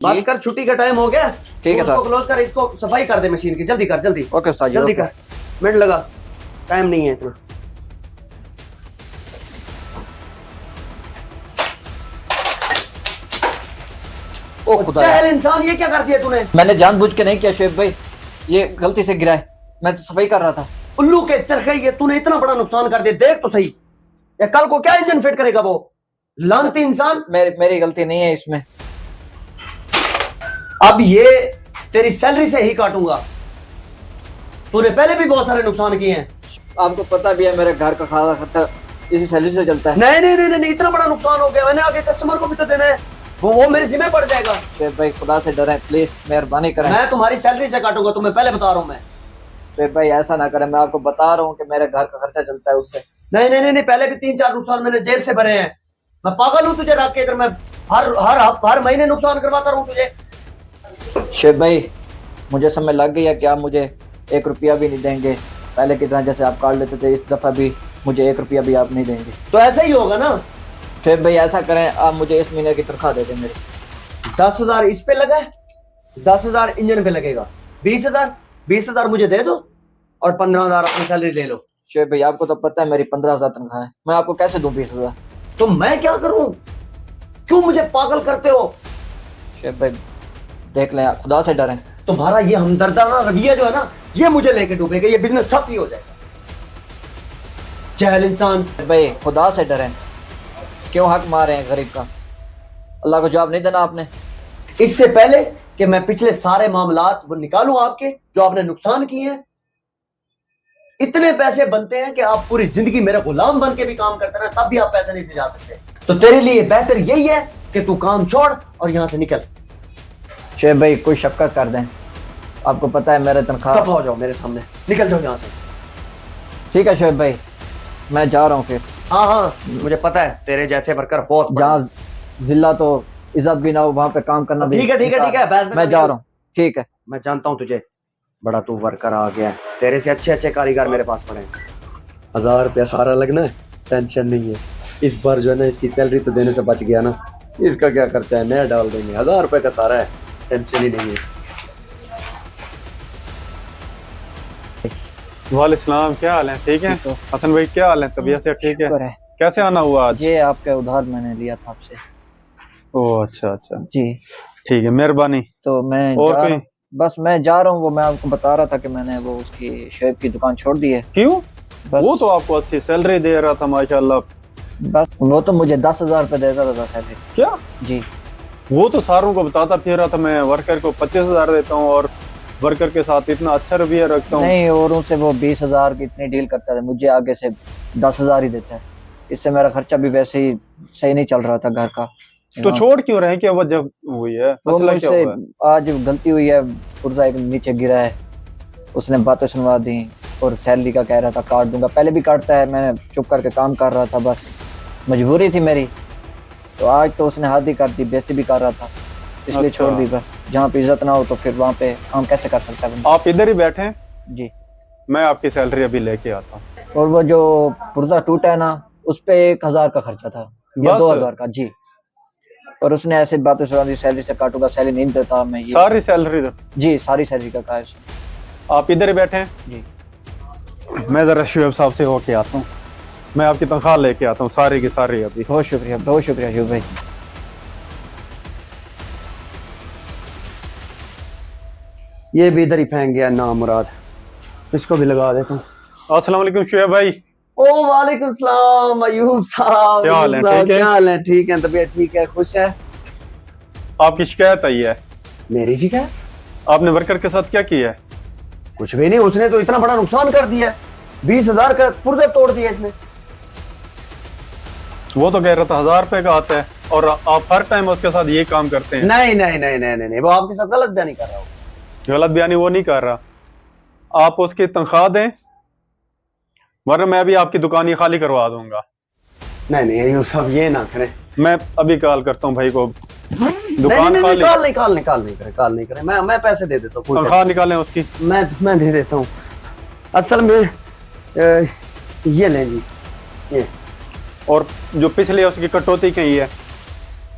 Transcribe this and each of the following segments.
बस कर, छुट्टी का टाइम हो गया। ठीक है सर। क्लोज कर, इसको सफाई कर दे मशीन की, जल्दी कर जल्दी। ओके उस्ताद जी, जल्दी ओके। कर, मिनट लगा, टाइम नहीं है इतना। ओ खुदा, चहल इंसान, ये क्या कर दिया तूने? मैंने जानबूझ के नहीं किया शुएब भाई, ये गलती से गिरा है, मैं तो सफाई कर रहा था। उल्लू के चरखे, ये तूने इतना बड़ा नुकसान कर दिया, देख तो सही। ये कल को क्या इंजन फिट करेगा वो लानती इंसान। मेरी गलती नहीं है इसमें। अब ये तेरी सैलरी से ही काटूंगा। तूने पहले भी बहुत सारे नुकसान किए हैं। आपको पता भी है मेरे घर का खाना खर्चा इसी सैलरी से चलता है। नहीं नहीं नहीं नहीं, इतना बड़ा नुकसान हो गया, मैंने आगे कस्टमर को भी तो देना है, वो मेरे जिम्मे पड़ जाएगा। शुएब भाई खुदा से डरें, प्लीज मेहरबानी करें। मैं तुम्हारी सैलरी से काटूंगा, तुम्हें पहले बता रहा हूं मैं। शुएब भाई ऐसा ना करें, मैं आपको बता रहा हूँ कि मेरे घर का खर्चा चलता है उससे। नहीं नहीं नहीं नहीं, पहले भी 3-4 नुकसान मैंने जेब से भरे हैं। मैं पागल हूं तुझे रख के इधर, मैं हर हर हर महीने नुकसान करवाता रहूं तुझे। शुएब भाई मुझे समझ लग गई है कि आप मुझे 1 रुपया भी नहीं देंगे, पहले की तरह जैसे आप काट लेते थे, इस दफा भी मुझे 1 रुपया भी आप नहीं देंगे। तो ऐसा ही होगा ना। शुएब भाई ऐसा करें, आप मुझे इस महीने की तनख्वाह दे दें मेरी। 10,000 इस पे लगा है, 10,000 इंजन पे लगेगा, 20,000 मुझे दे दो और 15,000 अपनी सैलरी ले लो। शुएब भाई आपको तो पता है मेरी 15,000 तनख्वाह है, मैं आपको कैसे दूं 20,000? तो मैं क्या करूं? क्यों मुझे पागल करते हो? शुएब भाई देख लें, खुदा से डरें। तुम्हारा ये हमदर्दाना रवैया जो है ना, ये मुझे लेके डूबेगा, ये बिजनेस ठप ही हो जाएगा। जहल इंसान। भाई खुदा से डरें, क्यों हक मारे हैं गरीब का? अल्लाह को जवाब नहीं देना आपने? इससे पहले कि मैं पिछले सारे मामलात वो निकालूं आपके जो आपने नुकसान किए हैं, इतने पैसे बनते हैं कि आप पूरी जिंदगी मेरा गुलाम बन के भी काम करते रहे, तब भी आप पैसे नहीं से जा सकते। तो तेरे लिए बेहतर यही है कि तू काम छोड़ और यहां से निकल। शुएब भाई कोई शफकत कर दें, आपको पता है मेरे तनख्वाह। दफा हो जाओ मेरे सामने, निकल जाओ यहां से। ठीक है शुएब भाई, मैं जा रहा हूँ फिर। हाँ हाँ, मुझे पता है तेरे जैसे वर्कर बहुत पड़े हैं। जहाँ जिला तो इज्जत भी ना हो, वहां पे काम करना भी। ठीक है ठीक है ठीक है, बहस मैं जा रहा हूँ। ठीक है। मैं जानता हूँ तुझे, बड़ा तू वर्कर आ गया है, तेरे से अच्छे अच्छे कारीगर मेरे पास पड़े हैं। 1,000 रुपया सारा लगना है, टेंशन नहीं है। इस बार जो है ना, इसकी सैलरी तो देने से बच गया ना, इसका क्या खर्चा है, नया डाल देंगे। 1,000 रुपये का सारा है, टेंशन ही नहीं है। वालेकुम, क्या हाल है? ठीक है हसन भाई, क्या हाल है? तबीयत से ठीक है? शुक्र है। कैसे आना हुआ आज? ये आपके उधार मैंने लिया था आपसे। ओह अच्छा अच्छा, जी ठीक है, मेहरबानी। तो मैं और जा रहा कोई? हूँ, बस मैं जा रहा हूँ। वो मैं आपको बता रहा था कि मैंने वो उसकी शुएब की दुकान छोड़ दी है। क्यों? बस वो तो आपको अच्छी सैलरी दे रहा था माशाल्लाह। बस वो तो मुझे 10,000 रुपये देता था सैलरी। क्या? जी वो तो सारों को बताता फिर रहा था, मैं वर्कर को 25,000 देता हूँ और वर्कर के साथ इतना अच्छा रवैया रखता हूँ। नहीं, औरों से वो 20,000 की इतनी डील करता था, मुझे आगे से 10,000 ही देता है। इससे मेरा खर्चा भी वैसे ही सही नहीं चल रहा था घर का। तो छोड़ क्यों रहे? क्या वजह हुई है? वो मसला क्या मुझसे हुआ है? आज गलती हुई है, पुर्जा एक नीचे गिरा है, उसने बातें सुनवा दी और सैलरी का कह रहा था काट दूंगा। पहले भी काटता है, मैं चुप करके काम कर रहा था, बस मजबूरी थी मेरी। तो आज तो उसने हद ही कर दी, बेइज्जती भी कर रहा था, इसलिए अच्छा। छोड़ दी। बस जहाँ पे इज्जत ना हो तो फिर वहाँ पे काम कैसे कर सकता है बंदा? आप इधर ही बैठे हैं, जी। मैं आपकी सैलरी अभी लेके आता हूँ। और वो जो पुर्जा टूटा है ना, उस पे 1,000 का खर्चा था या बस? 2,000 का। जी। और उसने ऐसे बातें सुना दी, सैलरी से काटूंगा, सैलरी नहीं देता मैं ये। सारी सैलरी जी सारी सैलरी का कहा है उसने। आप इधर ही बैठे हैं, जी। मैं जरा शुएब साहब से होके आता हूँ, मैं आपकी तनख्वाह लेके आता हूँ सारी की सारी अभी। बहुत शुक्रिया शुभ भाई। ये भी इधर ही फेंक गया ना मुराद, इसको भी लगा देता हूँ। अस्सलाम वालेकुम शुएब भाई। ओ वालेकुम सलाम अयूब साहब। क्या हाल है? अयूब साहब, ठीक है? क्या हाल है? ठीक है, तबीयत ठीक है, खुश है? आपकी शिकायत आई है, मेरी शिकायत? आपने वर्कर के साथ क्या किया है? कुछ भी नहीं, उसने तो इतना बड़ा नुकसान कर दिया, 20,000 का पुर्जे तोड़ दिया इसने। वो तो कह रहा था 1,000 रुपए का आता है और आप हर टाइम उसके साथ ये काम करते हैं। नहीं नहीं नहीं नहीं नहीं नहीं, वो आपके साथ गलत बयानी कर रहा हो। गलत बयानी वो नहीं कर रहा, आप उसकी तनख्वाह दें वरना मैं भी आपकी दुकान ही खाली करवा दूंगा। नहीं नहीं अयूब साहब, ये ना करें। मैं अभी कॉल करता हूँ भाई को, नहीं दुकान नहीं खाली। नहीं, कॉल नहीं करे, मैं पैसे दे देता हूँ। तनख्वाह निकालें उसकी। मैं दे देता हूँ। असल में ये लें जी, ये। और जो पिछले उसकी कटौती कही है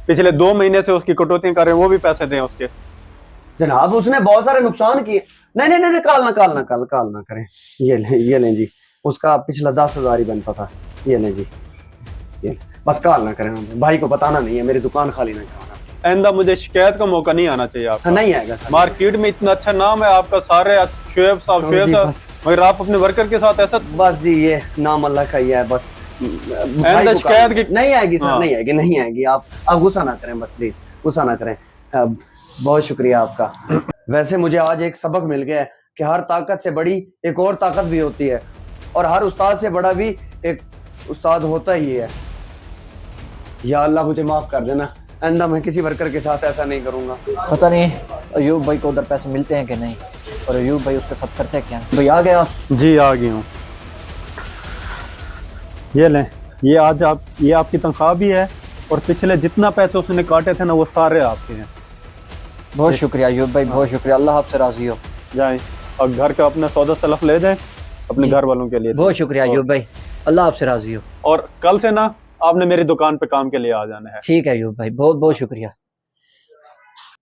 पिछले 2 महीने से उसकी कटौती कर रहे हैं, वो भी पैसे दें उसके। जनाब उसने बहुत सारे नुकसान किए। नहीं नहीं नहीं, काल ना करें। ये लें जी, उसका पिछला 10,000 ही बनता था। ये लें जी, ये बस काल ना करें, भाई को बताना नहीं है, मेरी दुकान खाली ना कराना। आइंदा मुझे शिकायत का मौका नहीं आना चाहिए आपका। नहीं आएगा सर। मार्केट में इतना अच्छा नाम है आपका, सारे शुएब साहब जी, बस। मगर आप अपने वर्कर के साथ ऐसा। बस जी, ये नाम अल्लाह का ही है बस। भाई आइंदा को शिकायत काल- की। नहीं आएगी सर, हाँ। नहीं आएगी। आप गुस्सा ना करें, बस प्लीज गुस्सा ना करें। बहुत शुक्रिया आपका। वैसे मुझे आज एक सबक मिल गया है कि हर ताकत से बड़ी एक और ताकत भी होती है, और हर उस्ताद से बड़ा भी एक उस्ताद होता ही है। या अल्लाह मुझे माफ कर देना, आइंदा मैं किसी वर्कर के साथ ऐसा नहीं करूंगा। पता नहीं अयूब भाई को उधर पैसे मिलते हैं कि नहीं, और अयूब भाई उसके साथ करते हैं क्या। भाई आ गया। जी आ गई हूँ, ये लें। ये आज आप, ये आपकी तनख्वाह भी है, और पिछले जितना पैसे उसने काटे थे ना वो सारे आपके हैं। बहुत शुक्रिया अयूब भाई, बहुत शुक्रिया। अल्लाह आपसे राजी हो। जाएं और घर का अपना सौदा सलफ ले जाएं अपने जी। घर वालों के लिए। बहुत शुक्रिया अयूब भाई, अल्लाह आपसे राजी हो। और कल से ना आपने मेरी दुकान पे काम के लिए आ जाना है। ठीक है अयूब भाई, बहुत बहुत शुक्रिया।